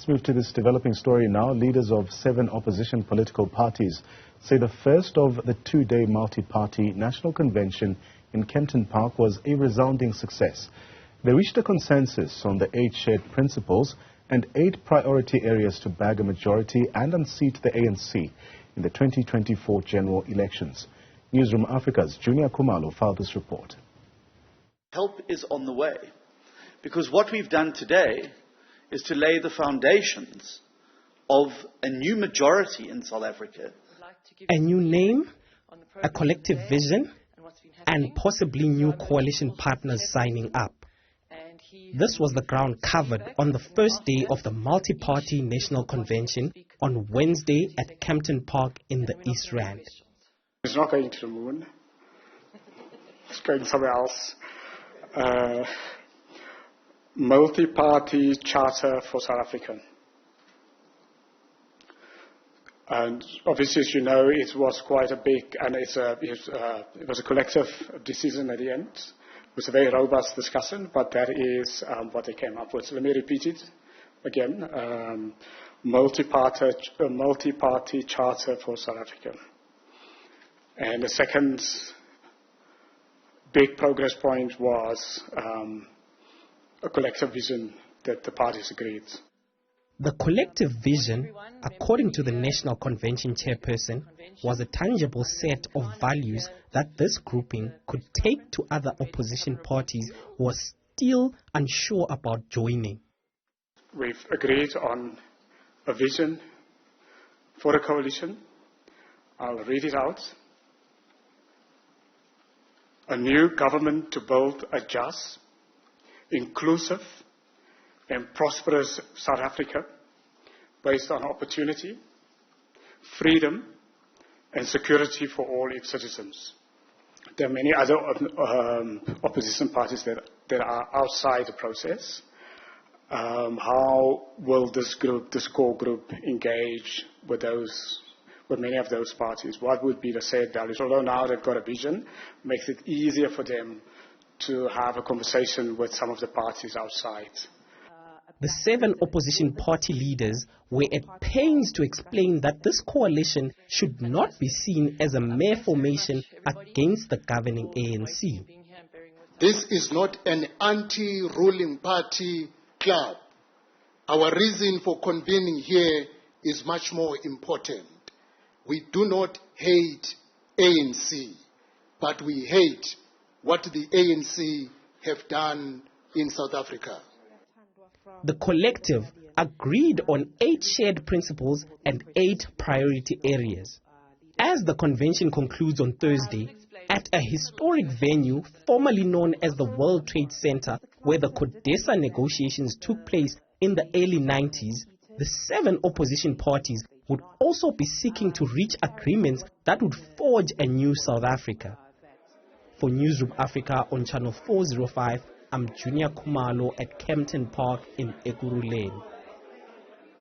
Let's move to this developing story now. Leaders of 7 opposition political parties say the first of the 2-day Multiparty National Convention in Kempton Park was a resounding success. They reached a consensus on the 8 shared principles and 8 priority areas to bag a majority and unseat the ANC in the 2024 general elections. Newzroom Afrika's Juniour Khumalo filed this report. Help is on the way, because what we've done today is to lay the foundations of a new majority in South Africa. A new name, a collective vision, and possibly new coalition partners signing up. This was the ground covered on the first day of the Multiparty National Convention on Wednesday at Kempton Park in the East Rand. It's not going to the moon. It's going somewhere else. Multi-party charter for South Africa. And obviously, as you know, it was quite a big, and it was a collective decision at the end. It was a very robust discussion, but that is what they came up with. So let me repeat it again. Multi-party charter for South Africa. And the second big progress point was a collective vision that the parties agreed. The collective vision, according to the National Convention chairperson, was a tangible set of values that this grouping could take to other opposition parties who are still unsure about joining. We've agreed on a vision for a coalition. I'll read it out. A new government to build a just, inclusive and prosperous South Africa based on opportunity, freedom and security for all its citizens. There are many other opposition parties that are outside the process. How will this core group engage with many of those parties? What would be the shared values? Although now they've got a vision, makes it easier for them to have a conversation with some of the parties outside. The 7 opposition party leaders were at pains to explain that this coalition should not be seen as a mere formation against the governing ANC. This is not an anti-ruling party club. Our reason for convening here is much more important. We do not hate ANC, but we hate what the ANC have done in South Africa. The collective agreed on 8 shared principles and 8 priority areas. As the convention concludes on Thursday, at a historic venue formerly known as the World Trade Center, where the CODESA negotiations took place in the early 90s, the 7 opposition parties would also be seeking to reach agreements that would forge a new South Africa. For Newzroom Afrika on Channel 405, I'm Juniour Khumalo at Kempton Park in Ekurhuleni.